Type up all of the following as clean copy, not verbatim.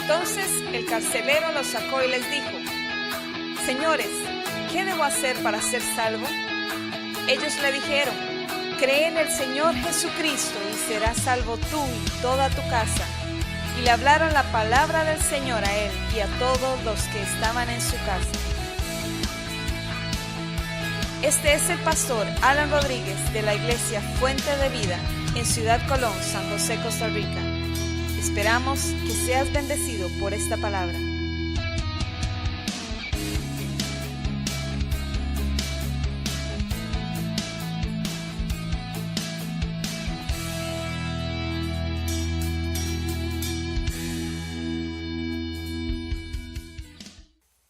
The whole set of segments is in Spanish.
Entonces el carcelero los sacó y les dijo: Señores, ¿qué debo hacer para ser salvo? Ellos le dijeron: Cree en el Señor Jesucristo y serás salvo tú y toda tu casa. Y le hablaron la palabra del Señor a él y a todos los que estaban en su casa. Este es el pastor Alan Rodríguez de la iglesia Fuente de Vida en Ciudad Colón, San José, Costa Rica. Esperamos que seas bendecido por esta palabra.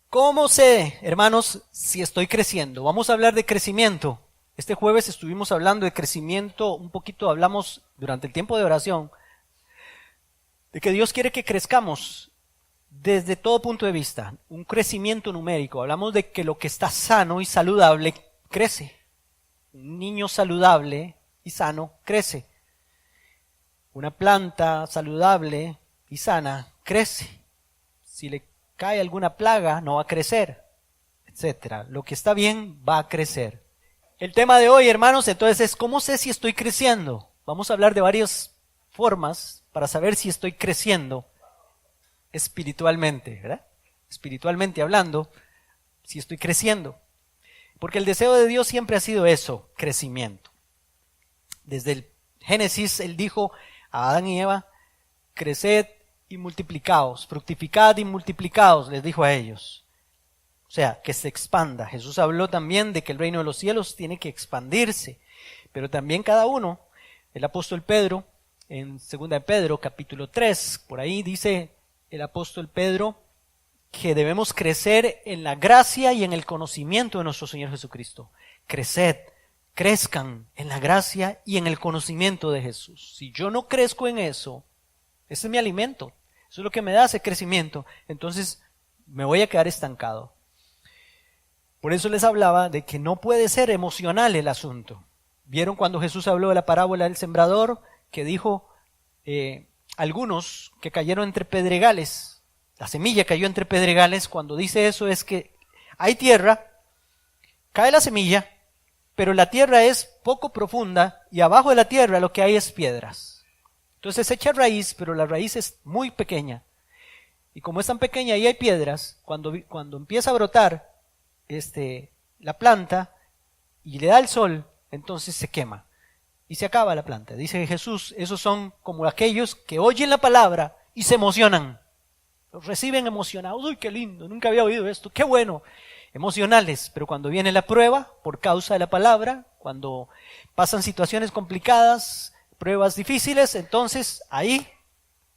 ¿Cómo sé, hermanos, si estoy creciendo? Vamos a hablar de crecimiento. Este jueves estuvimos hablando de crecimiento, un poquito hablamos durante el tiempo de oración, de que Dios quiere que crezcamos desde todo punto de vista, un crecimiento numérico. Hablamos de que lo que está sano y saludable crece. Un niño saludable y sano crece. Una planta saludable y sana crece. Si le cae alguna plaga, no va a crecer, etcétera. Lo que está bien va a crecer. El tema de hoy, hermanos, entonces es ¿cómo sé si estoy creciendo? Vamos a hablar de varias formas para saber si estoy creciendo espiritualmente, ¿verdad? Espiritualmente hablando, si estoy creciendo. Porque el deseo de Dios siempre ha sido eso, crecimiento. Desde el Génesis, Él dijo a Adán y Eva: creced y multiplicaos, fructificad y multiplicaos, les dijo a ellos. O sea, que se expanda. Jesús habló también de que el reino de los cielos tiene que expandirse, pero también cada uno. El apóstol Pedro, en 2 de Pedro, capítulo 3, por ahí dice el apóstol Pedro que debemos crecer en la gracia y en el conocimiento de nuestro Señor Jesucristo. Creced, crezcan en la gracia y en el conocimiento de Jesús. Si yo no crezco en eso, ese es mi alimento, eso es lo que me da ese crecimiento, entonces me voy a quedar estancado. Por eso les hablaba de que no puede ser emocional el asunto. ¿Vieron cuando Jesús habló de la parábola del sembrador? Que dijo algunos que cayeron entre pedregales, la semilla cayó entre pedregales. Cuando dice eso es que hay tierra, cae la semilla, pero la tierra es poco profunda y abajo de la tierra lo que hay es piedras. Entonces echa raíz, pero la raíz es muy pequeña. Y como es tan pequeña y hay piedras, cuando empieza a brotar la planta y le da el sol, entonces se quema y se acaba la planta. Dice Jesús, esos son como aquellos que oyen la palabra y se emocionan. Los reciben emocionados. ¡Uy, qué lindo! Nunca había oído esto. ¡Qué bueno! Emocionales. Pero cuando viene la prueba, por causa de la palabra, cuando pasan situaciones complicadas, pruebas difíciles, entonces ahí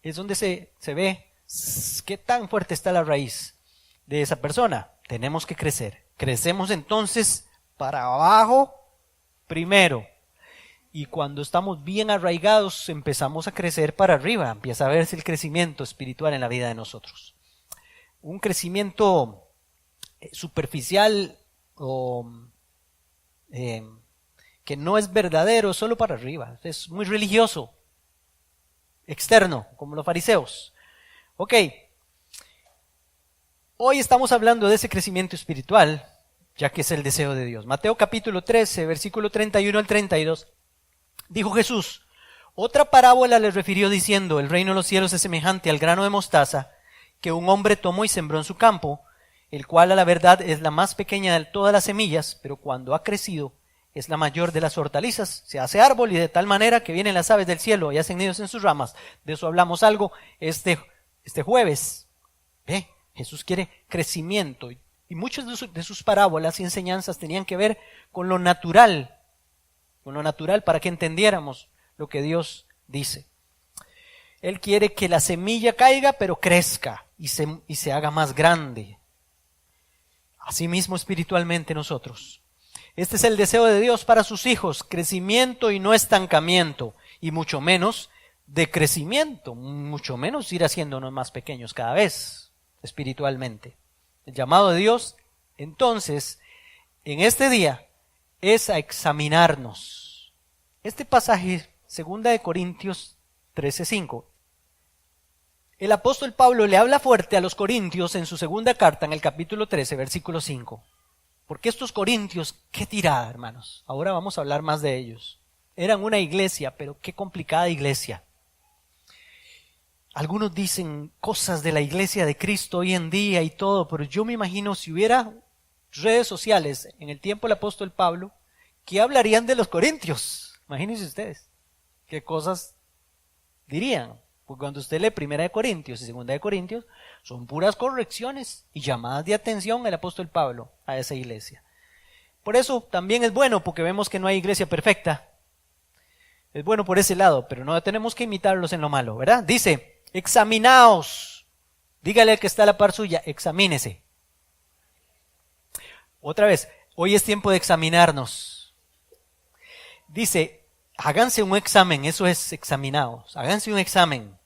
es donde se ve qué tan fuerte está la raíz de esa persona. Tenemos que crecer. Crecemos entonces para abajo primero. Y cuando estamos bien arraigados, empezamos a crecer para arriba. Empieza a verse el crecimiento espiritual en la vida de nosotros. Un crecimiento superficial o que no es verdadero, solo para arriba. Es muy religioso, externo, como los fariseos. Ok, hoy estamos hablando de ese crecimiento espiritual, ya que es el deseo de Dios. Mateo capítulo 13, versículo 31 al 32, dijo Jesús: otra parábola les refirió diciendo: el reino de los cielos es semejante al grano de mostaza que un hombre tomó y sembró en su campo, el cual a la verdad es la más pequeña de todas las semillas, pero cuando ha crecido es la mayor de las hortalizas, se hace árbol y de tal manera que vienen las aves del cielo y hacen nidos en sus ramas. De eso hablamos algo este jueves. Jesús quiere crecimiento y muchas de sus parábolas y enseñanzas tenían que ver con lo natural para que entendiéramos lo que Dios dice. Él quiere que la semilla caiga pero crezca y se haga más grande. Asimismo espiritualmente nosotros. Este es el deseo de Dios para sus hijos, crecimiento y no estancamiento, y mucho menos decrecimiento, mucho menos ir haciéndonos más pequeños cada vez espiritualmente. El llamado de Dios, entonces, en este día, es a examinarnos. Este pasaje, 2 de Corintios 13:5, el apóstol Pablo le habla fuerte a los corintios en su segunda carta, en el capítulo 13, versículo 5. Porque estos corintios, qué tirada, hermanos. Ahora vamos a hablar más de ellos. Eran una iglesia, pero qué complicada iglesia. Algunos dicen cosas de la iglesia de Cristo hoy en día y todo, pero yo me imagino si hubiera redes sociales en el tiempo del apóstol Pablo, ¿qué hablarían de los corintios? Imagínense ustedes, qué cosas dirían. Porque cuando usted lee 1 de Corintios y 2 de Corintios, son puras correcciones y llamadas de atención del apóstol Pablo a esa iglesia. Por eso también es bueno, porque vemos que no hay iglesia perfecta. Es bueno por ese lado, pero no tenemos que imitarlos en lo malo, ¿verdad? Dice, examinaos. Dígale al que está a la par suya, examínese. Otra vez, hoy es tiempo de examinarnos. Dice, háganse un examen, eso es examinaos. Háganse un examen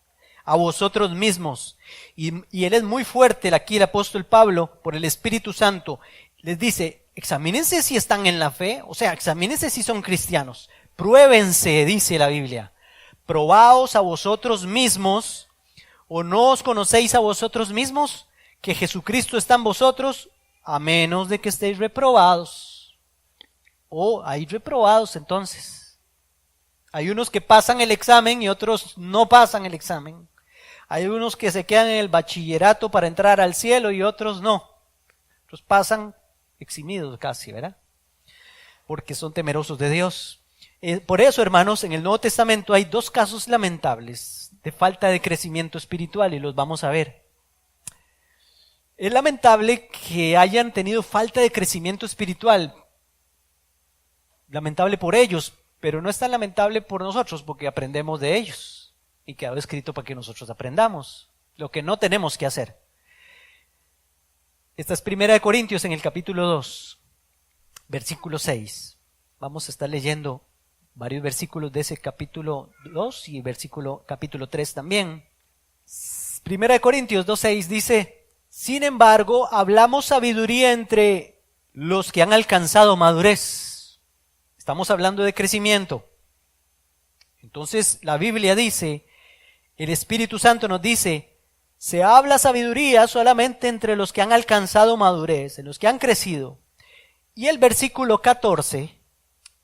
a vosotros mismos. Y él es muy fuerte, aquí el apóstol Pablo, por el Espíritu Santo, les dice, examínense si están en la fe, o sea, examínense si son cristianos. Pruébense, dice la Biblia. Probaos a vosotros mismos, o no os conocéis a vosotros mismos, que Jesucristo está en vosotros, a menos de que estéis reprobados. Hay reprobados entonces. Hay unos que pasan el examen y otros no pasan el examen. Hay unos que se quedan en el bachillerato para entrar al cielo y otros no. Otros pasan eximidos casi, ¿verdad? Porque son temerosos de Dios. Por eso, hermanos, en el Nuevo Testamento hay dos casos lamentables de falta de crecimiento espiritual y los vamos a ver. Es lamentable que hayan tenido falta de crecimiento espiritual. Lamentable por ellos, pero no es tan lamentable por nosotros porque aprendemos de ellos y quedó escrito para que nosotros aprendamos lo que no tenemos que hacer. Esta es 1 Corintios en el capítulo 2, versículo 6. Vamos a estar leyendo varios versículos de ese capítulo 2 y capítulo 3 también. 1 Corintios 2:6 dice, sin embargo, hablamos sabiduría entre los que han alcanzado madurez. Estamos hablando de crecimiento. Entonces, la Biblia dice, el Espíritu Santo nos dice, se habla sabiduría solamente entre los que han alcanzado madurez, en los que han crecido. Y el versículo 14,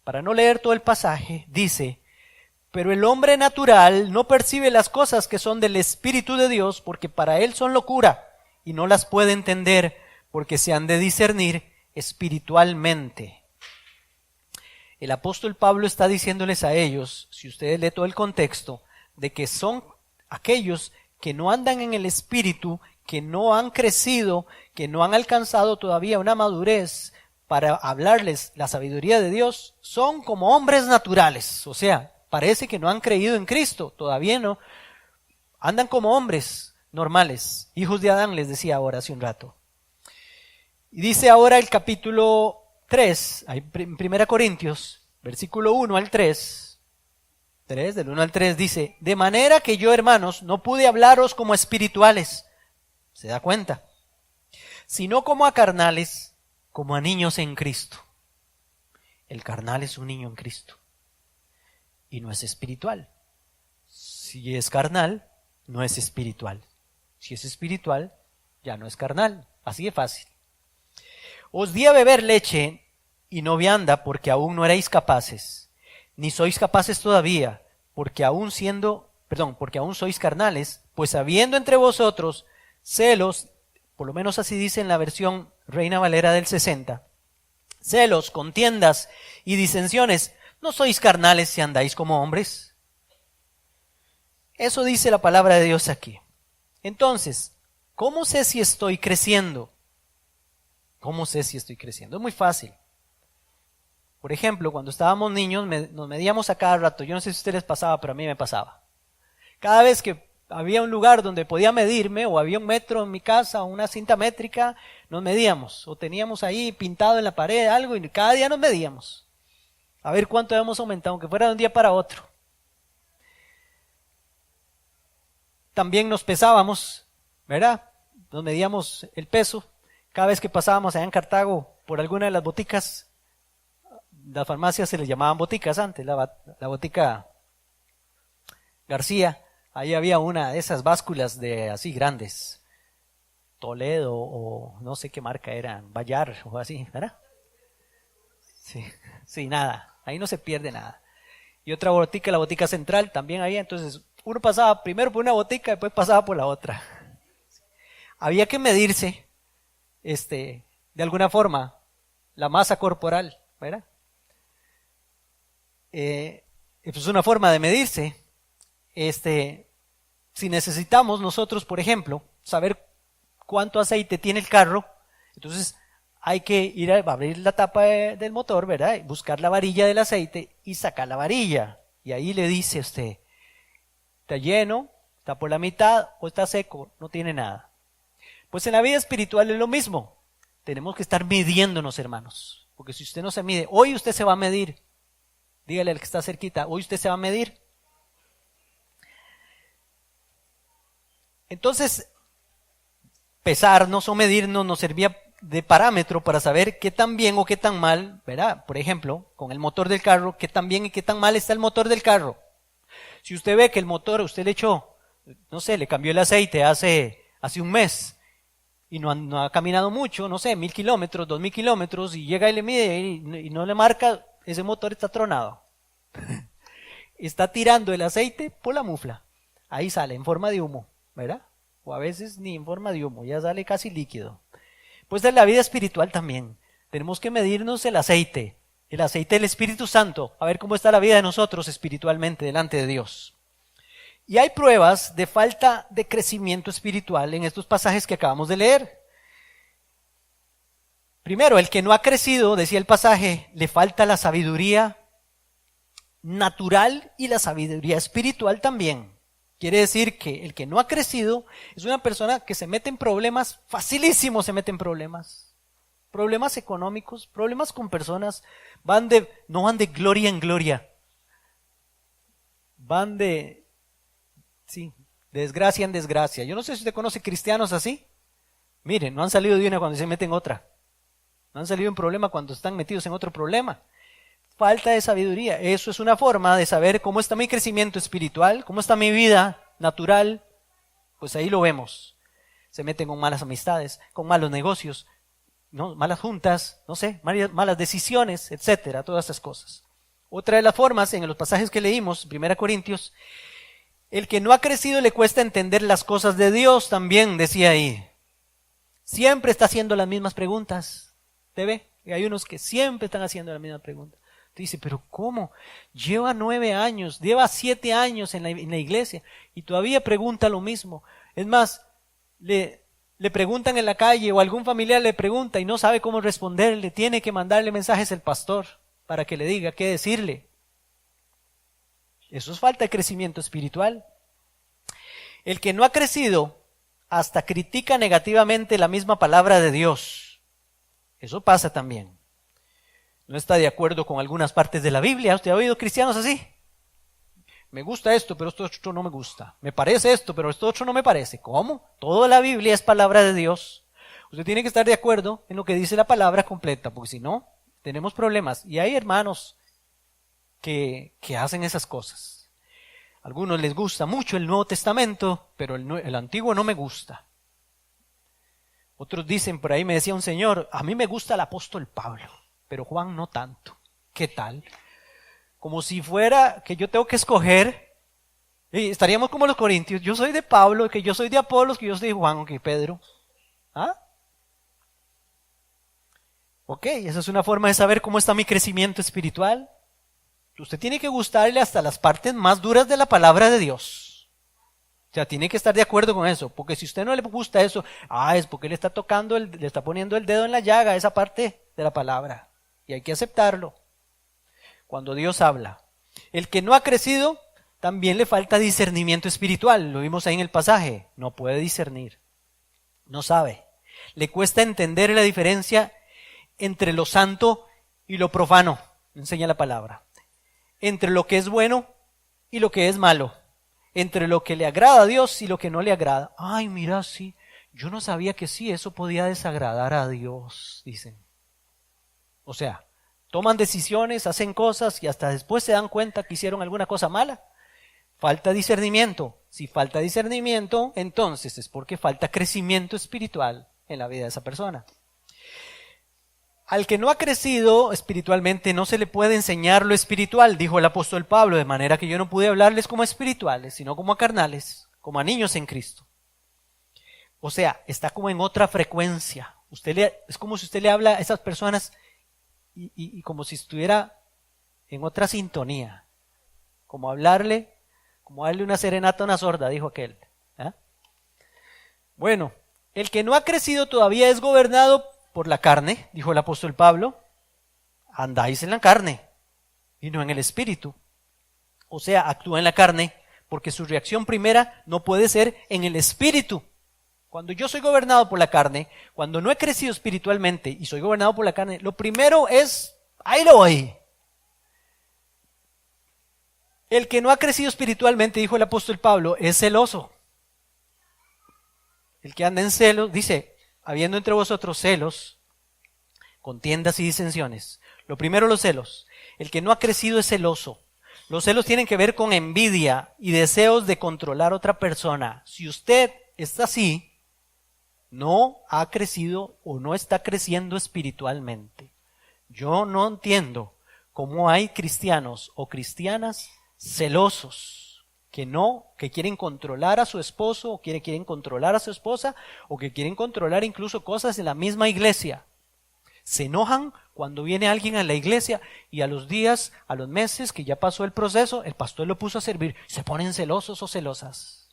para no leer todo el pasaje, dice, pero el hombre natural no percibe las cosas que son del Espíritu de Dios, porque para él son locura, y no las puede entender, porque se han de discernir espiritualmente. El apóstol Pablo está diciéndoles a ellos, si ustedes leen todo el contexto, de que son aquellos que no andan en el Espíritu, que no han crecido, que no han alcanzado todavía una madurez para hablarles la sabiduría de Dios, son como hombres naturales, o sea, parece que no han creído en Cristo, todavía no, andan como hombres normales, hijos de Adán, les decía ahora hace un rato. Y dice ahora el capítulo 3, en 1 Corintios, versículo 1 al 3, del 1 al 3 dice, de manera que yo, hermanos, no pude hablaros como espirituales, ¿se da cuenta? Sino como a carnales, como a niños en Cristo. El carnal es un niño en Cristo y no es espiritual. Si es carnal, no es espiritual. Si es espiritual, ya no es carnal. Así de fácil. Os di a beber leche y no vianda porque aún no erais capaces, ni sois capaces todavía, porque aún sois carnales, pues habiendo entre vosotros celos, por lo menos así dice en la versión Reina Valera del 60, celos, contiendas y disensiones, ¿no sois carnales si andáis como hombres? Eso dice la palabra de Dios aquí. Entonces, ¿cómo sé si estoy creciendo? ¿Cómo sé si estoy creciendo? Es muy fácil. Por ejemplo, cuando estábamos niños nos medíamos a cada rato. Yo no sé si a ustedes les pasaba, pero a mí me pasaba. Cada vez que había un lugar donde podía medirme, o había un metro en mi casa, o una cinta métrica, nos medíamos. O teníamos ahí pintado en la pared algo y cada día nos medíamos. A ver cuánto habíamos aumentado, aunque fuera de un día para otro. También nos pesábamos, ¿verdad? Nos medíamos el peso. Cada vez que pasábamos allá en Cartago por alguna de las boticas, las farmacias se les llamaban boticas antes, la botica García, Ahí había una de esas básculas de así grandes, Toledo o no sé qué marca eran, Bayar o así, ¿verdad? Sí, sí, nada, ahí no se pierde nada. Y otra botica, la botica central, también había, entonces uno pasaba primero por una botica, después pasaba por la otra. Había que medirse, de alguna forma, la masa corporal, ¿verdad? Es una forma de medirse. Si necesitamos nosotros, por ejemplo, saber cuánto aceite tiene el carro, entonces hay que ir a abrir la tapa del motor, ¿verdad? Y buscar la varilla del aceite y sacar la varilla. Y ahí le dice a usted, ¿está lleno? ¿Está por la mitad? ¿O está seco? No tiene nada. Pues en la vida espiritual es lo mismo. Tenemos que estar midiéndonos, hermanos. Porque si usted no se mide, hoy usted se va a medir. Dígale al que está cerquita, hoy usted se va a medir. Entonces, pesarnos o medirnos nos servía de parámetro para saber qué tan bien o qué tan mal, ¿verdad? Por ejemplo, con el motor del carro, qué tan bien y qué tan mal está el motor del carro. Si usted ve que el motor, usted le echó, no sé, le cambió el aceite hace un mes y no ha caminado mucho, no sé, 1,000 kilómetros, 2,000 kilómetros, y llega y le mide y no le marca, ese motor está tronado. Está tirando el aceite por la mufla. Ahí sale en forma de humo, ¿verdad? O a veces ni en forma de humo, ya sale casi líquido. Pues en la vida espiritual también. Tenemos que medirnos el aceite del Espíritu Santo, a ver cómo está la vida de nosotros espiritualmente delante de Dios. Y hay pruebas de falta de crecimiento espiritual en estos pasajes que acabamos de leer. Primero, el que no ha crecido, decía el pasaje, le falta la sabiduría natural y la sabiduría espiritual también. Quiere decir que el que no ha crecido es una persona que se mete en problemas, facilísimo se mete en problemas. Problemas económicos, problemas con personas, no van de gloria en gloria. Van de desgracia en desgracia. Yo no sé si usted conoce cristianos así. Miren, no han salido de una cuando se meten en otra. No han salido en problema cuando están metidos en otro problema. Falta de sabiduría. Eso es una forma de saber cómo está mi crecimiento espiritual, cómo está mi vida natural. Pues ahí lo vemos. Se meten con malas amistades, con malos negocios, ¿no? Malas juntas, no sé, malas decisiones, etcétera, todas estas cosas. Otra de las formas, en los pasajes que leímos, 1 Corintios, el que no ha crecido le cuesta entender las cosas de Dios también, decía ahí. Siempre está haciendo las mismas preguntas. ¿Te ve? Y hay unos que siempre están haciendo las mismas preguntas. Te dice, pero ¿cómo? Lleva 9 años, lleva 7 años en la iglesia y todavía pregunta lo mismo. Es más, le preguntan en la calle o algún familiar le pregunta y no sabe cómo responderle. Tiene que mandarle mensajes al pastor para que le diga qué decirle. Eso es falta de crecimiento espiritual. El que no ha crecido hasta critica negativamente la misma palabra de Dios. Eso pasa también. No está de acuerdo con algunas partes de la Biblia. ¿Usted ha oído cristianos así? Me gusta esto, pero esto otro no me gusta. Me parece esto, pero esto otro no me parece. ¿Cómo? Toda la Biblia es palabra de Dios. Usted tiene que estar de acuerdo en lo que dice la palabra completa, porque si no, tenemos problemas. Y hay hermanos que hacen esas cosas. A algunos les gusta mucho el Nuevo Testamento, pero el Antiguo no me gusta. Otros dicen, por ahí me decía un señor, a mí me gusta el apóstol Pablo, pero Juan no tanto. ¿Qué tal? Como si fuera que yo tengo que escoger, y estaríamos como los corintios, yo soy de Pablo, que yo soy de Apolos, que yo soy de Juan o que Pedro. ¿Ah? Ok, esa es una forma de saber cómo está mi crecimiento espiritual. Usted tiene que gustarle hasta las partes más duras de la palabra de Dios. O sea, tiene que estar de acuerdo con eso, porque si a usted no le gusta eso, es porque le está le está poniendo el dedo en la llaga a esa parte de la palabra. Y hay que aceptarlo cuando Dios habla. El que no ha crecido, también le falta discernimiento espiritual. Lo vimos ahí en el pasaje. No puede discernir. No sabe. Le cuesta entender la diferencia entre lo santo y lo profano, enseña la palabra. Entre lo que es bueno y lo que es malo. Entre lo que le agrada a Dios y lo que no le agrada. Ay, mira, sí, yo no sabía que sí, eso podía desagradar a Dios, dicen. O sea, toman decisiones, hacen cosas y hasta después se dan cuenta que hicieron alguna cosa mala. falta discernimiento. Si falta discernimiento, entonces es porque falta crecimiento espiritual en la vida de esa persona. Al que no ha crecido espiritualmente no se le puede enseñar lo espiritual, dijo el apóstol Pablo, de manera que yo no pude hablarles como a espirituales, sino como a carnales, como a niños en Cristo. O sea, está como en otra frecuencia. Es como si usted le habla a esas personas y como si estuviera en otra sintonía. Como darle una serenata a una sorda, dijo aquel. ¿Ah? Bueno, el que no ha crecido todavía es gobernado por la carne, dijo el apóstol Pablo. Andáis en la carne y no en el espíritu. O sea, actúa en la carne porque su reacción primera no puede ser en el espíritu. Cuando yo soy gobernado por la carne, cuando no he crecido espiritualmente y soy gobernado por la carne, lo primero es, ahí lo voy. El que no ha crecido espiritualmente, dijo el apóstol Pablo, es celoso. El que anda en celos, dice, habiendo entre vosotros celos, contiendas y disensiones. Lo primero, los celos. El que no ha crecido es celoso. Los celos tienen que ver con envidia y deseos de controlar a otra persona. Si usted está así, no ha crecido o no está creciendo espiritualmente. Yo no entiendo cómo hay cristianos o cristianas celosos que quieren controlar a su esposo o quieren controlar a su esposa o que quieren controlar incluso cosas en la misma iglesia. Se enojan cuando viene alguien a la iglesia y a los días, a los meses que ya pasó el proceso, el pastor lo puso a servir, se ponen celosos o celosas.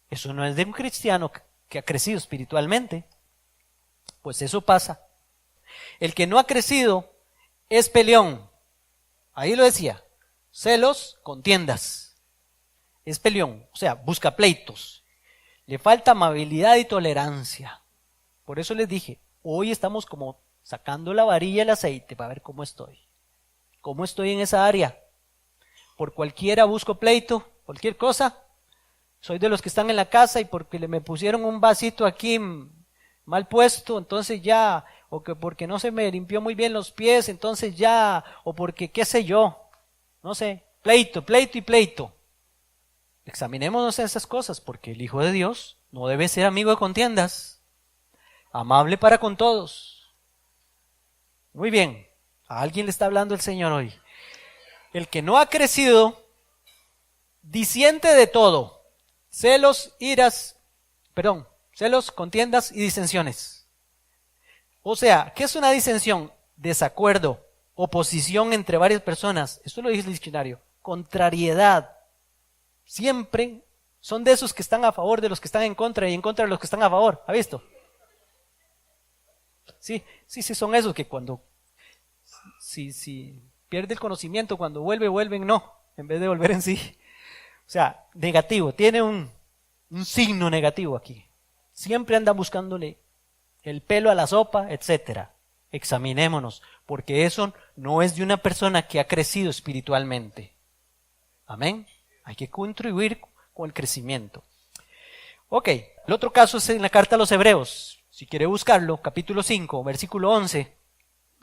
Eso no es de un cristiano que ha crecido espiritualmente. Pues eso pasa. El que no ha crecido es peleón. Ahí lo decía. Celos, contiendas. Es peleón, o sea, busca pleitos. Le falta amabilidad y tolerancia. Por eso les dije, hoy estamos como sacando la varilla del aceite para ver cómo estoy. ¿Cómo estoy en esa área? Por cualquiera busco pleito, cualquier cosa. Soy de los que están en la casa y porque me pusieron un vasito aquí mal puesto, entonces ya, o que porque no se me limpió muy bien los pies, entonces ya, o porque qué sé yo, no sé, pleito y pleito. Examinémonos esas cosas, porque el Hijo de Dios no debe ser amigo de contiendas, amable para con todos. Muy bien, a alguien le está hablando el Señor hoy. El que no ha crecido, disiente de todo. Celos, contiendas y disensiones. O sea, ¿qué es una disensión? Desacuerdo, oposición entre varias personas. Esto lo dice el diccionario. Contrariedad. Siempre son de esos que están a favor de los que están en contra y en contra de los que están a favor. ¿Ha visto? Sí, son esos que cuando si pierde el conocimiento, cuando vuelven no, en vez de volver en sí. O sea, negativo, tiene un signo negativo aquí. Siempre anda buscándole el pelo a la sopa, etcétera. Examinémonos, porque eso no es de una persona que ha crecido espiritualmente. Amén. Hay que contribuir con el crecimiento. Ok, el otro caso es en la carta a los Hebreos. Si quiere buscarlo, capítulo 5, versículo 11.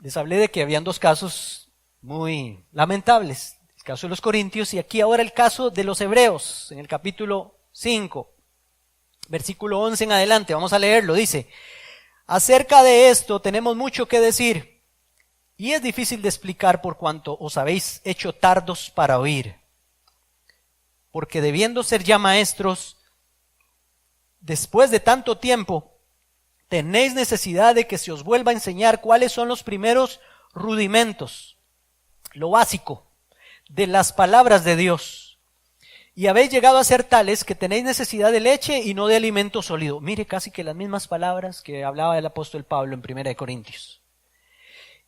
Les hablé de que habían dos casos muy lamentables. El caso de los Corintios y aquí ahora el caso de los Hebreos, en el capítulo 5, versículo 11 en adelante. Vamos a leerlo, dice: acerca de esto tenemos mucho que decir, y es difícil de explicar por cuanto os habéis hecho tardos para oír. Porque debiendo ser ya maestros, después de tanto tiempo, tenéis necesidad de que se os vuelva a enseñar cuáles son los primeros rudimentos, lo básico de las palabras de Dios. Y habéis llegado a ser tales que tenéis necesidad de leche y no de alimento sólido. Mire, casi que las mismas palabras que hablaba el apóstol Pablo en 1 Corintios.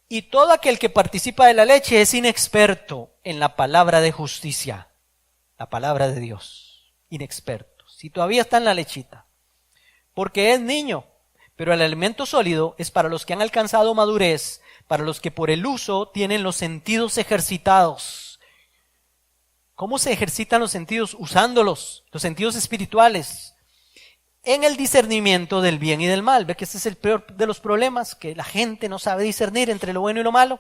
Y todo aquel que participa de la leche es inexperto en la palabra de justicia, la palabra de Dios. Inexperto. Si todavía está en la lechita. Porque es niño. Pero el alimento sólido es para los que han alcanzado madurez, para los que por el uso tienen los sentidos ejercitados. ¿Cómo se ejercitan los sentidos? Usándolos, los sentidos espirituales, en el discernimiento del bien y del mal. Ve que este es el peor de los problemas, que la gente no sabe discernir entre lo bueno y lo malo.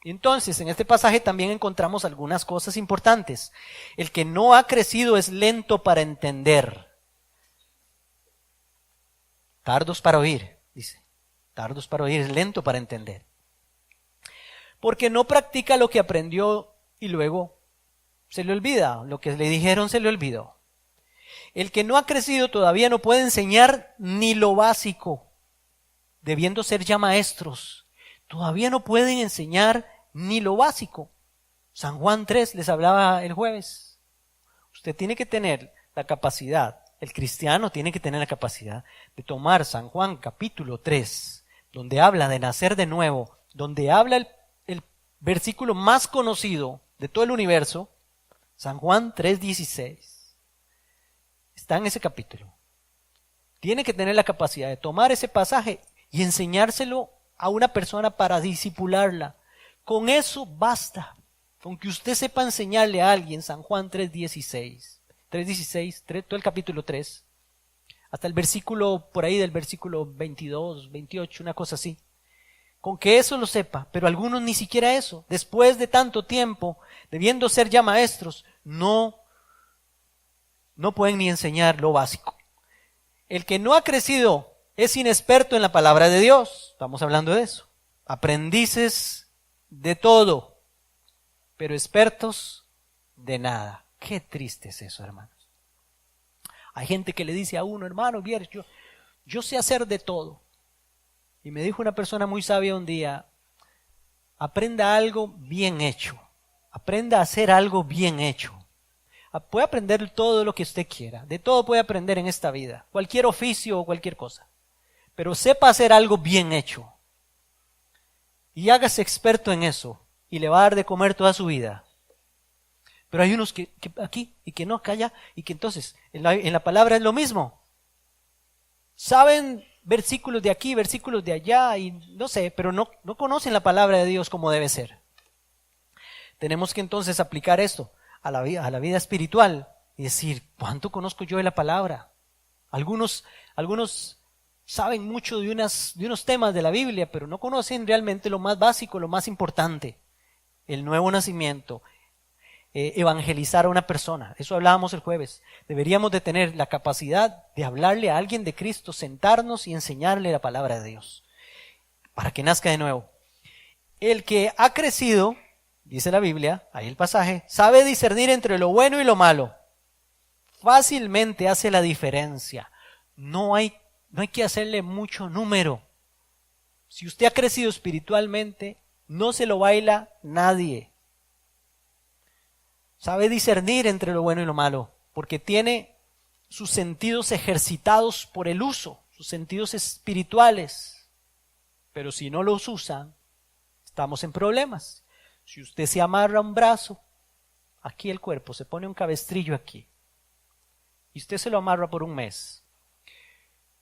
Entonces, en este pasaje también encontramos algunas cosas importantes. El que no ha crecido es lento para entender. Tardos para oír, dice. Tardos para oír, es lento para entender. Porque no practica lo que aprendió y luego se le olvida. Lo que le dijeron se le olvidó. El que no ha crecido todavía no puede enseñar ni lo básico, debiendo ser ya maestros. Todavía no pueden enseñar ni lo básico. San Juan 3 les hablaba el jueves. Usted tiene que tener la capacidad, el cristiano tiene que tener la capacidad de tomar San Juan capítulo 3, donde habla de nacer de nuevo, donde habla el versículo más conocido de todo el universo, San Juan 3:16. Está en ese capítulo. Tiene que tener la capacidad de tomar ese pasaje y enseñárselo a una persona para discipularla. Con eso basta. Con que usted sepa enseñarle a alguien San Juan 3:16, todo el capítulo 3, hasta el versículo, por ahí del versículo 22, 28, una cosa así. Con que eso lo sepa, pero algunos ni siquiera eso. Después de tanto tiempo, debiendo ser ya maestros, no pueden ni enseñar lo básico. El que no ha crecido es inexperto en la palabra de Dios. Estamos hablando de eso. Aprendices de todo, pero expertos de nada. Qué triste es eso, hermanos. Hay gente que le dice a uno, hermano, yo sé hacer de todo. Y me dijo una persona muy sabia un día, aprenda algo bien hecho. Aprenda a hacer algo bien hecho. Puede aprender todo lo que usted quiera. De todo puede aprender en esta vida. Cualquier oficio o cualquier cosa. Pero sepa hacer algo bien hecho. Y hágase experto en eso. Y le va a dar de comer toda su vida. Pero hay unos que aquí y que no acá allá. Y que entonces en la palabra es lo mismo. Saben versículos de aquí, versículos de allá. Y no sé, pero no conocen la palabra de Dios como debe ser. Tenemos que entonces aplicar esto a la vida espiritual y decir, ¿cuánto conozco yo de la palabra? Algunos saben mucho de unos temas de la Biblia, pero no conocen realmente lo más básico, lo más importante, el nuevo nacimiento, evangelizar a una persona. Eso hablábamos el jueves. Deberíamos de tener la capacidad de hablarle a alguien de Cristo, sentarnos y enseñarle la palabra de Dios, para que nazca de nuevo. El que ha crecido, dice la Biblia, ahí el pasaje, sabe discernir entre lo bueno y lo malo. Fácilmente hace la diferencia. No hay que hacerle mucho número. Si usted ha crecido espiritualmente, no se lo baila nadie. Sabe discernir entre lo bueno y lo malo, porque tiene sus sentidos ejercitados por el uso, sus sentidos espirituales. Pero si no los usa, estamos en problemas. Si usted se amarra un brazo, aquí el cuerpo, se pone un cabestrillo aquí, y usted se lo amarra por un mes,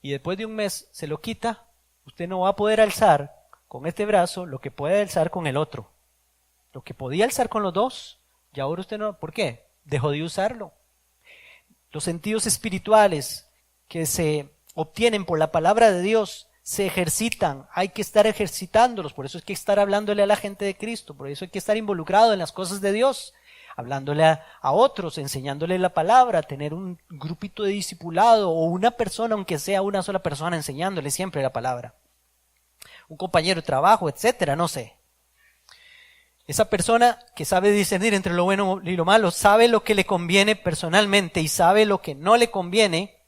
y después de un mes se lo quita, usted no va a poder alzar con este brazo lo que puede alzar con el otro. Lo que podía alzar con los dos, y ahora usted no. ¿Por qué? Dejó de usarlo. Los sentidos espirituales que se obtienen por la palabra de Dios se ejercitan, hay que estar ejercitándolos, por eso hay que estar hablándole a la gente de Cristo, por eso hay que estar involucrado en las cosas de Dios, hablándole a otros, enseñándole la palabra, tener un grupito de discipulado o una persona, aunque sea una sola persona, enseñándole siempre la palabra. Un compañero de trabajo, etcétera, no sé. Esa persona que sabe discernir entre lo bueno y lo malo, sabe lo que le conviene personalmente y sabe lo que no le conviene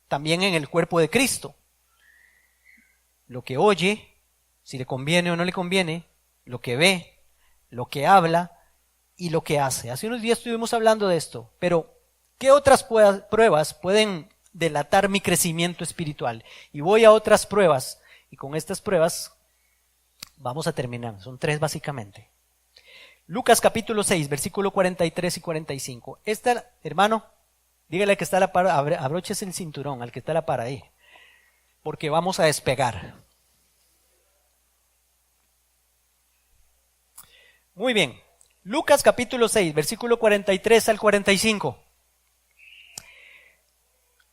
también en el cuerpo de Cristo. Lo que oye, si le conviene o no le conviene, lo que ve, lo que habla y lo que hace. Hace unos días estuvimos hablando de esto, pero ¿qué otras pruebas pueden delatar mi crecimiento espiritual? Y voy a otras pruebas, y con estas pruebas vamos a terminar. Son 3 básicamente. Lucas capítulo 6, versículo 43 y 45. Hermano, dígale al que está a la par, abróchese el cinturón, al que está a la par ahí, porque vamos a despegar. Muy bien. Lucas capítulo 6, versículo 43 al 45.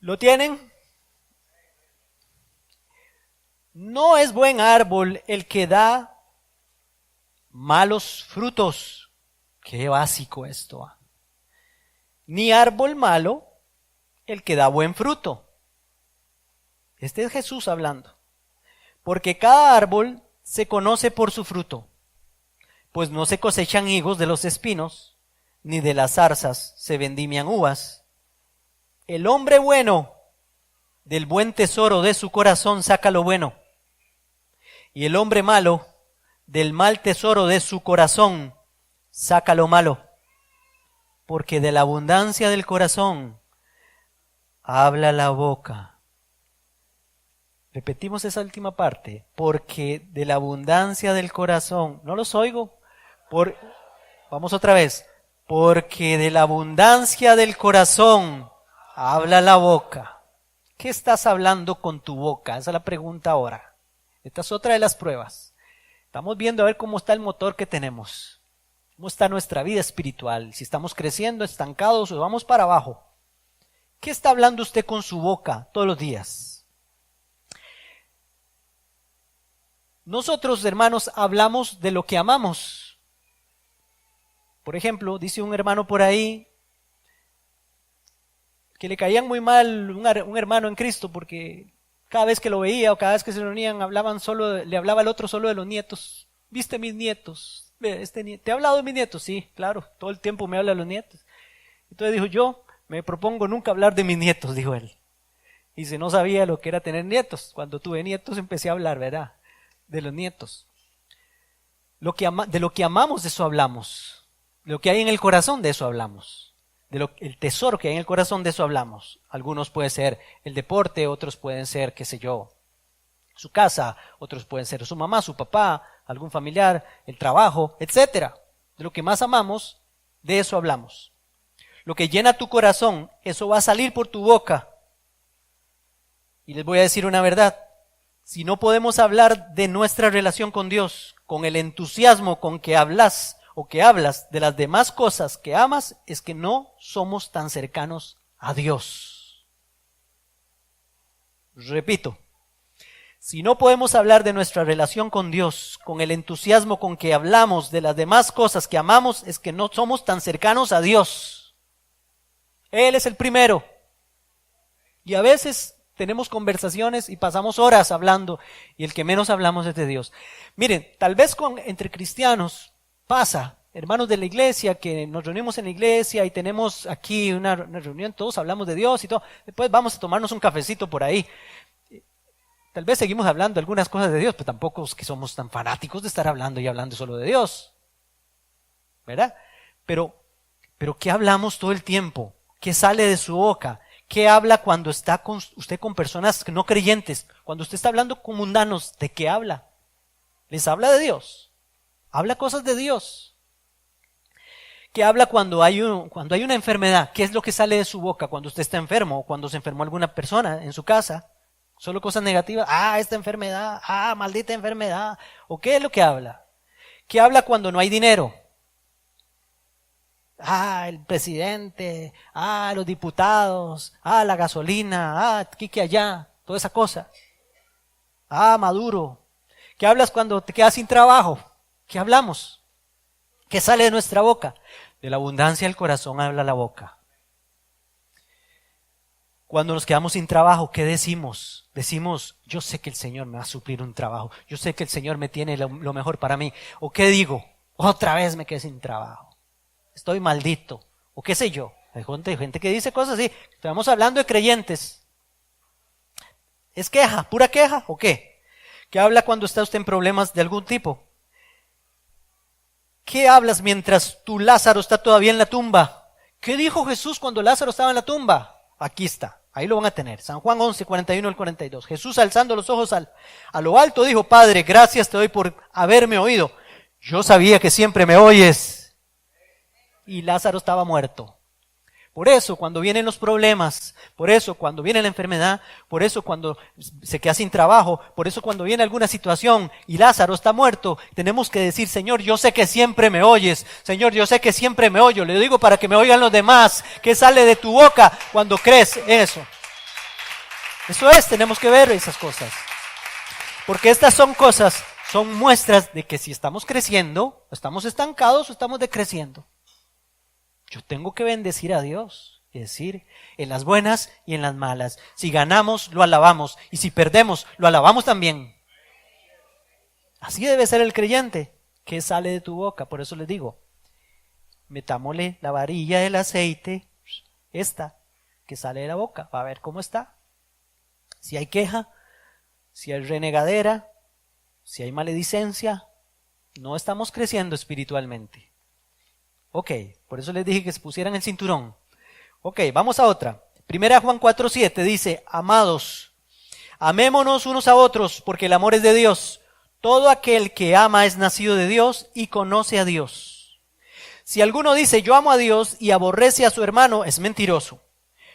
¿Lo tienen? No es buen árbol el que da malos frutos. Qué básico esto. Ni árbol malo el que da buen fruto. Este es Jesús hablando. Porque cada árbol se conoce por su fruto, pues no se cosechan higos de los espinos, ni de las zarzas se vendimian uvas. El hombre bueno del buen tesoro de su corazón saca lo bueno, y el hombre malo del mal tesoro de su corazón saca lo malo, porque de la abundancia del corazón habla la boca. Repetimos esa última parte, porque de la abundancia del corazón, no los oigo, vamos otra vez, porque de la abundancia del corazón habla la boca. ¿Qué estás hablando con tu boca? Esa es la pregunta ahora. Esta es otra de las pruebas. Estamos viendo a ver cómo está el motor que tenemos, cómo está nuestra vida espiritual, si estamos creciendo, estancados o vamos para abajo. ¿Qué está hablando usted con su boca todos los días? Nosotros, hermanos, hablamos de lo que amamos. Por ejemplo, dice un hermano por ahí que le caían muy mal un hermano en Cristo porque cada vez que lo veía o cada vez que se reunían le hablaba al otro solo de los nietos. ¿Viste mis nietos? ¿Te he hablado de mis nietos? Sí, claro, todo el tiempo me habla de los nietos. Entonces dijo, yo me propongo nunca hablar de mis nietos, dijo él. Y si no sabía lo que era tener nietos, cuando tuve nietos empecé a hablar, ¿verdad? De los nietos. De lo que amamos, de eso hablamos. De lo que hay en el corazón, de eso hablamos. El tesoro que hay en el corazón, de eso hablamos. Algunos pueden ser el deporte, otros pueden ser, qué sé yo, su casa, otros pueden ser su mamá, su papá, algún familiar, el trabajo, etcétera. De lo que más amamos, de eso hablamos. Lo que llena tu corazón, eso va a salir por tu boca. Y les voy a decir una verdad. Si no podemos hablar de nuestra relación con Dios, con el entusiasmo con que hablas o que hablas de las demás cosas que amas, es que no somos tan cercanos a Dios. Repito, si no podemos hablar de nuestra relación con Dios, con el entusiasmo con que hablamos de las demás cosas que amamos, es que no somos tan cercanos a Dios. Él es el primero. Y a veces tenemos conversaciones y pasamos horas hablando y el que menos hablamos es de Dios. Miren, tal vez entre cristianos pasa, hermanos de la iglesia, que nos reunimos en la iglesia y tenemos aquí una reunión, todos hablamos de Dios y todo. Después vamos a tomarnos un cafecito por ahí. Tal vez seguimos hablando algunas cosas de Dios, pero tampoco es que somos tan fanáticos de estar hablando y hablando solo de Dios. ¿Verdad? Pero ¿qué hablamos todo el tiempo? ¿Qué sale de su boca? ¿Qué habla cuando está usted con personas no creyentes? Cuando usted está hablando con mundanos, ¿de qué habla? ¿Les habla de Dios? ¿Habla cosas de Dios? ¿Qué habla cuando hay una enfermedad? ¿Qué es lo que sale de su boca cuando usted está enfermo o cuando se enfermó alguna persona en su casa? ¿Solo cosas negativas? Esta enfermedad, maldita enfermedad. ¿O qué es lo que habla? ¿Qué habla cuando no hay dinero? El presidente, los diputados, la gasolina, aquí que allá, toda esa cosa. Maduro. ¿Qué hablas cuando te quedas sin trabajo? ¿Qué hablamos? ¿Qué sale de nuestra boca? De la abundancia del corazón habla la boca. Cuando nos quedamos sin trabajo, ¿qué decimos? Decimos, yo sé que el Señor me va a suplir un trabajo. Yo sé que el Señor me tiene lo mejor para mí. ¿O qué digo? Otra vez me quedé sin trabajo. Estoy maldito, o qué sé yo. Hay gente que dice cosas así. Estamos hablando de creyentes. ¿Es queja, pura queja o qué? ¿Qué habla cuando está usted en problemas de algún tipo? ¿Qué hablas mientras tu Lázaro está todavía en la tumba? ¿Qué dijo Jesús cuando Lázaro estaba en la tumba? Aquí está, ahí lo van a tener. San Juan 11, 41 al 42. Jesús, alzando los ojos a lo alto, dijo, Padre, gracias te doy por haberme oído. Yo sabía que siempre me oyes. Y Lázaro estaba muerto. Por eso cuando vienen los problemas, por eso cuando viene la enfermedad, por eso cuando se queda sin trabajo, por eso cuando viene alguna situación y Lázaro está muerto, tenemos que decir, Señor, yo sé que siempre me oyes. Señor, yo sé que siempre me oyo. Le digo para que me oigan los demás. ¿Qué sale de tu boca cuando crees eso? Eso es, tenemos que ver esas cosas. Porque estas son cosas son muestras de que si estamos creciendo, estamos estancados o estamos decreciendo. Yo tengo que bendecir a Dios, es decir, en las buenas y en las malas. Si ganamos, lo alabamos, y si perdemos, lo alabamos también. Así debe ser el creyente. ¿Qué sale de tu boca? Por eso les digo, metámosle la varilla del aceite, esta que sale de la boca, va a ver cómo está. Si hay queja, si hay renegadera, si hay maledicencia, no estamos creciendo espiritualmente. Ok, por eso les dije que se pusieran el cinturón. Ok, vamos a otra. 1 Juan 4:7 dice, amados, amémonos unos a otros, porque el amor es de Dios. Todo aquel que ama es nacido de Dios y conoce a Dios. Si alguno dice, yo amo a Dios y aborrece a su hermano, es mentiroso.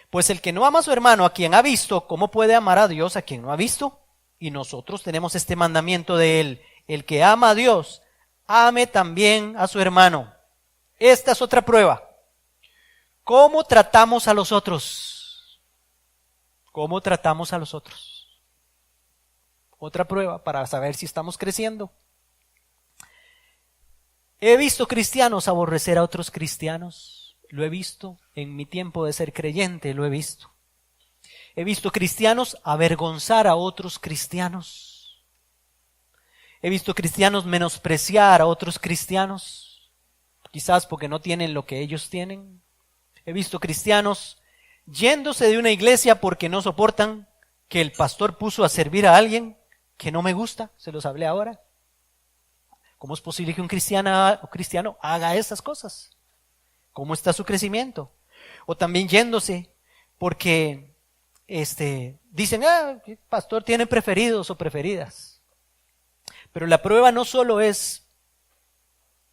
Pues el que no ama a su hermano a quien ha visto, ¿cómo puede amar a Dios a quien no ha visto? Y nosotros tenemos este mandamiento de él, el que ama a Dios, ame también a su hermano. Esta es otra prueba. ¿Cómo tratamos a los otros? ¿Cómo tratamos a los otros? Otra prueba para saber si estamos creciendo. He visto cristianos aborrecer a otros cristianos. Lo he visto en mi tiempo de ser creyente, lo he visto. He visto cristianos avergonzar a otros cristianos. He visto cristianos menospreciar a otros cristianos, quizás porque no tienen lo que ellos tienen. He visto cristianos yéndose de una iglesia porque no soportan que el pastor puso a servir a alguien que no me gusta, se los hablé ahora. ¿Cómo es posible que un cristiano haga esas cosas? ¿Cómo está su crecimiento? O también yéndose porque dicen, el pastor tiene preferidos o preferidas. Pero la prueba no solo es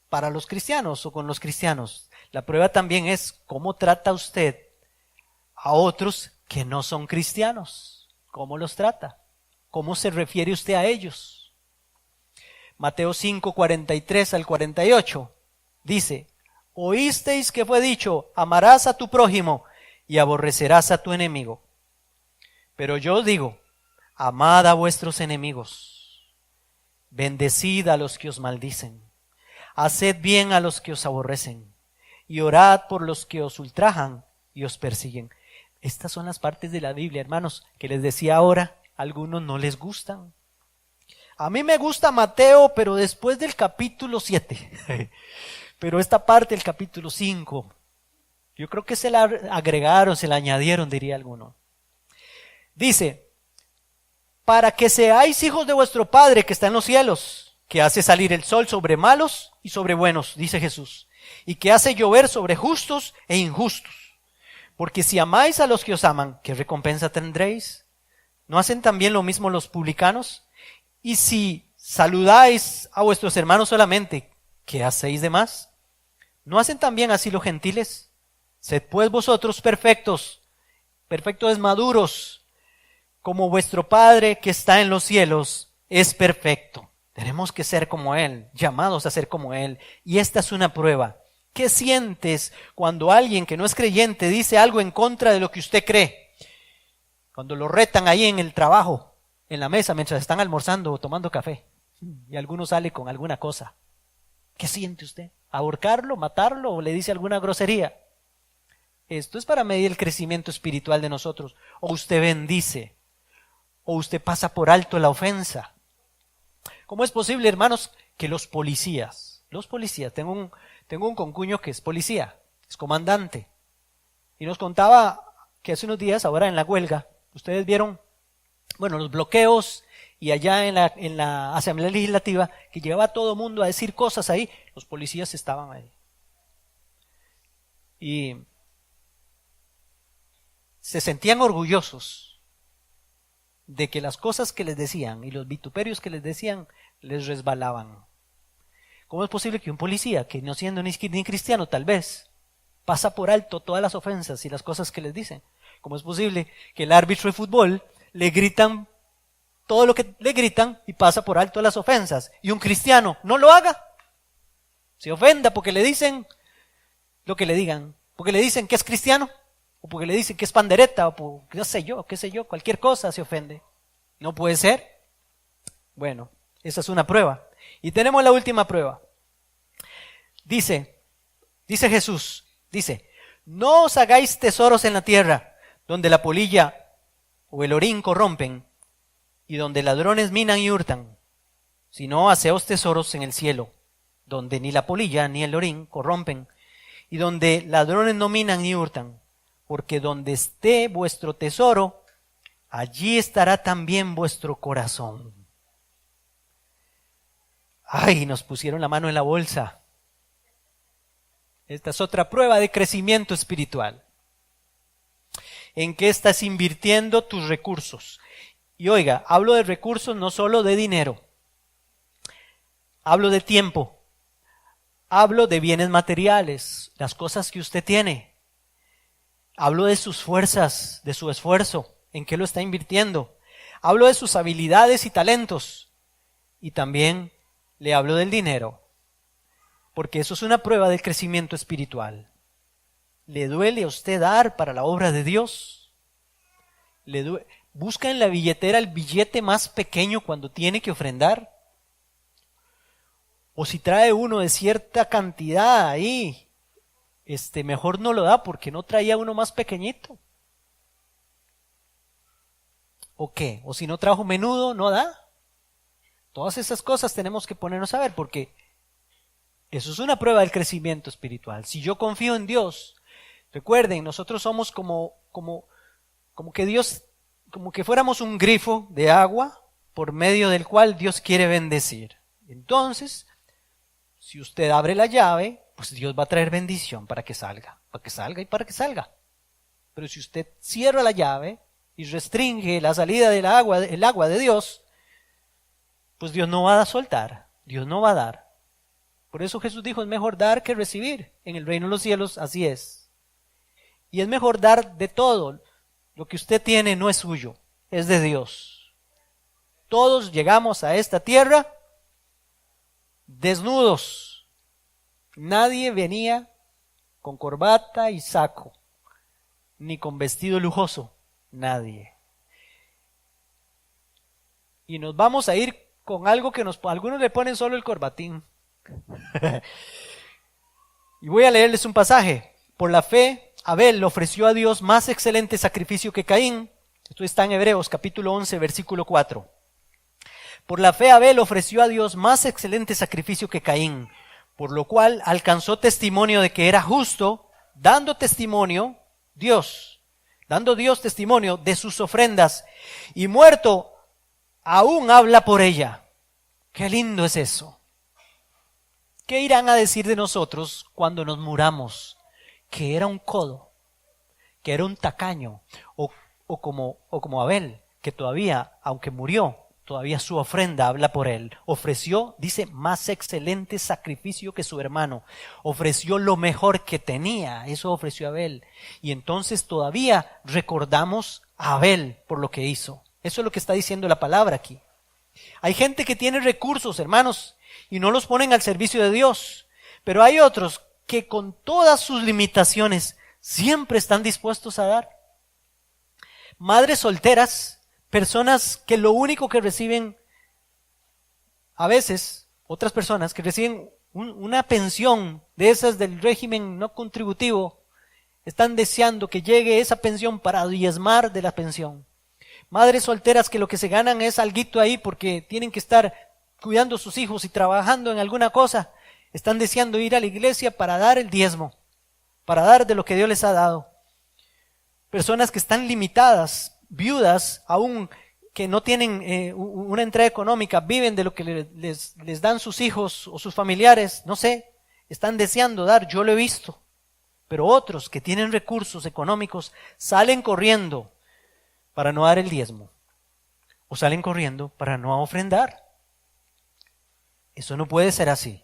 para los cristianos o con los cristianos. La prueba también es cómo trata usted a otros que no son cristianos. ¿Cómo los trata? ¿Cómo se refiere usted a ellos? Mateo 5, 43 al 48 dice, oísteis que fue dicho, amarás a tu prójimo y aborrecerás a tu enemigo. Pero yo os digo, amad a vuestros enemigos, bendecid a los que os maldicen, haced bien a los que os aborrecen, y orad por los que os ultrajan y os persiguen. Estas son las partes de la Biblia, hermanos, que les decía ahora, a algunos no les gustan. A mí me gusta Mateo, pero después del capítulo 7. Pero esta parte del capítulo 5, yo creo que se la agregaron, se la añadieron, diría alguno. Dice, para que seáis hijos de vuestro Padre que está en los cielos, que hace salir el sol sobre malos y sobre buenos, dice Jesús, y que hace llover sobre justos e injustos. Porque si amáis a los que os aman, ¿qué recompensa tendréis? ¿No hacen también lo mismo los publicanos? Y si saludáis a vuestros hermanos solamente, ¿qué hacéis de más? ¿No hacen también así los gentiles? Sed pues vosotros perfectos, perfectos maduros, como vuestro Padre que está en los cielos es perfecto. Tenemos que ser como Él, llamados a ser como Él. Y esta es una prueba. ¿Qué sientes cuando alguien que no es creyente dice algo en contra de lo que usted cree? Cuando lo retan ahí en el trabajo, en la mesa, mientras están almorzando o tomando café, y alguno sale con alguna cosa. ¿Qué siente usted? ¿Ahorcarlo, matarlo o le dice alguna grosería? Esto es para medir el crecimiento espiritual de nosotros. O usted bendice, o usted pasa por alto la ofensa. ¿Cómo es posible, hermanos, que los policías, tengo un concuño que es policía, es comandante, y nos contaba que hace unos días, ahora en la huelga, ustedes vieron, los bloqueos, y allá en la Asamblea Legislativa, que llegaba a todo mundo a decir cosas ahí, los policías estaban ahí. Y se sentían orgullosos de que las cosas que les decían y los vituperios que les decían les resbalaban. ¿Cómo es posible que un policía, que no siendo ni cristiano tal vez, pasa por alto todas las ofensas y las cosas que les dicen? ¿Cómo es posible que el árbitro de fútbol le gritan todo lo que le gritan y pasa por alto las ofensas? Y un cristiano no lo haga. Se ofenda porque le dicen lo que le digan. Porque le dicen que es cristiano. O porque le dicen que es pandereta. O por, qué sé yo, cualquier cosa se ofende. No puede ser. Bueno, Esa es una prueba. Y tenemos la última prueba. Dice Jesús, no os hagáis tesoros en la tierra, donde la polilla o el orín corrompen, y donde ladrones minan y hurtan, sino haceos tesoros en el cielo, donde ni la polilla ni el orín corrompen, y donde ladrones no minan ni hurtan, porque donde esté vuestro tesoro, allí estará también vuestro corazón. Ay, nos pusieron la mano en la bolsa. Esta es otra prueba de crecimiento espiritual. ¿En qué estás invirtiendo tus recursos? Y oiga, hablo de recursos no solo de dinero. Hablo de tiempo. Hablo de bienes materiales, las cosas que usted tiene. Hablo de sus fuerzas, de su esfuerzo, en qué lo está invirtiendo. Hablo de sus habilidades y talentos. Y también le hablo del dinero, porque eso es una prueba del crecimiento espiritual. ¿Le duele a usted dar para la obra de Dios? ¿Busca en la billetera el billete más pequeño cuando tiene que ofrendar? O si trae uno de cierta cantidad ahí, mejor no lo da porque no traía uno más pequeñito. ¿O qué? O si no trajo menudo, no da. Todas esas cosas tenemos que ponernos a ver porque eso es una prueba del crecimiento espiritual. Si yo confío en Dios, recuerden, nosotros somos como que Dios, como que fuéramos un grifo de agua por medio del cual Dios quiere bendecir. Entonces, si usted abre la llave, pues Dios va a traer bendición para que salga y para que salga. Pero si usted cierra la llave y restringe la salida del agua, el agua de Dios, pues Dios no va a soltar, Dios no va a dar. Por eso Jesús dijo, es mejor dar que recibir. En el reino de los cielos así es. Y es mejor dar de todo. Lo que usted tiene no es suyo, es de Dios. Todos llegamos a esta tierra desnudos. Nadie venía con corbata y saco, ni con vestido lujoso. Nadie. Y nos vamos a ir con algo que algunos le ponen solo el corbatín. Y voy a leerles un pasaje. Por la fe, Abel le ofreció a Dios más excelente sacrificio que Caín. Esto está en Hebreos capítulo 11, versículo 4. Por la fe, Abel ofreció a Dios más excelente sacrificio que Caín, por lo cual alcanzó testimonio de que era justo, dando Dios testimonio de sus ofrendas, y muerto, aún habla por ella. Qué lindo es eso. ¿Qué irán a decir de nosotros cuando nos muramos? Que era un codo, que era un tacaño, o como Abel, que todavía, aunque murió, todavía su ofrenda habla por él. Ofreció, dice, más excelente sacrificio que su hermano. Ofreció lo mejor que tenía, eso ofreció Abel. Y entonces todavía recordamos a Abel por lo que hizo. Eso es lo que está diciendo la palabra aquí. Hay gente que tiene recursos, hermanos, y no los ponen al servicio de Dios. Pero hay otros que con todas sus limitaciones siempre están dispuestos a dar. Madres solteras, personas que lo único que reciben, a veces, otras personas que reciben una pensión de esas del régimen no contributivo, están deseando que llegue esa pensión para diezmar de la pensión. Madres solteras que lo que se ganan es alguito ahí porque tienen que estar cuidando a sus hijos y trabajando en alguna cosa, están deseando ir a la iglesia para dar el diezmo, para dar de lo que Dios les ha dado. Personas que están limitadas, viudas, aún que no tienen una entrada económica, viven de lo que les dan sus hijos o sus familiares, no sé, están deseando dar, yo lo he visto. Pero otros que tienen recursos económicos salen corriendo para no dar el diezmo, o salen corriendo para no ofrendar. Eso no puede ser así.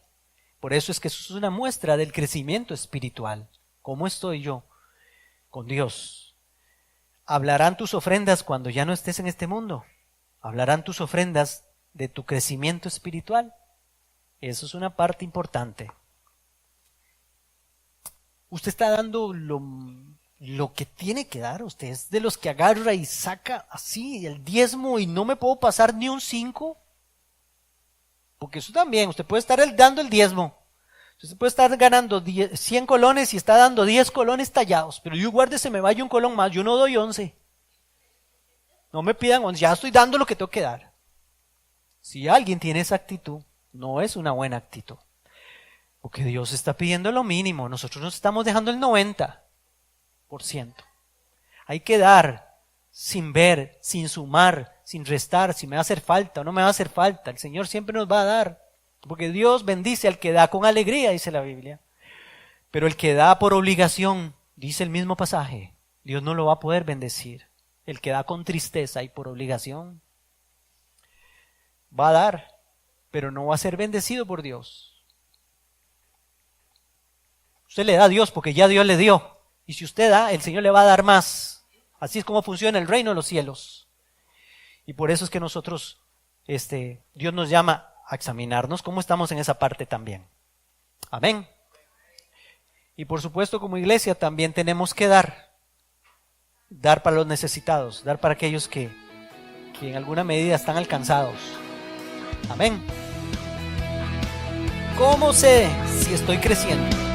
Por eso es que eso es una muestra del crecimiento espiritual. ¿Cómo estoy yo con Dios? ¿Hablarán tus ofrendas cuando ya no estés en este mundo? ¿Hablarán tus ofrendas de tu crecimiento espiritual? Eso es una parte importante. Usted está dando lo que tiene que dar. Usted es de los que agarra y saca así el diezmo y no me puedo pasar ni un 5. porque eso también, usted puede estar dando el diezmo, usted puede estar ganando 100 colones y está dando 10 colones tallados, pero yo guárdese, me vaya un colón más, yo no doy 11. No me pidan 11, ya estoy dando lo que tengo que dar. Si alguien tiene esa actitud, no es una buena actitud. Porque Dios está pidiendo lo mínimo, nosotros nos estamos dejando el 90%. Hay que dar sin ver, sin sumar, sin restar, si me va a hacer falta o no me va a hacer falta. El Señor siempre nos va a dar, porque Dios bendice al que da con alegría, dice la Biblia. Pero el que da por obligación, dice el mismo pasaje, Dios no lo va a poder bendecir. El que da con tristeza y por obligación, va a dar, pero no va a ser bendecido por Dios. Usted le da a Dios porque ya Dios le dio. Y si usted da, el Señor le va a dar más. Así es como funciona el reino de los cielos. Y por eso es que nosotros, Dios nos llama a examinarnos cómo estamos en esa parte también. Amén. Y por supuesto, como iglesia también tenemos que dar. Dar para los necesitados, dar para aquellos que en alguna medida están alcanzados. Amén. ¿Cómo sé si estoy creciendo?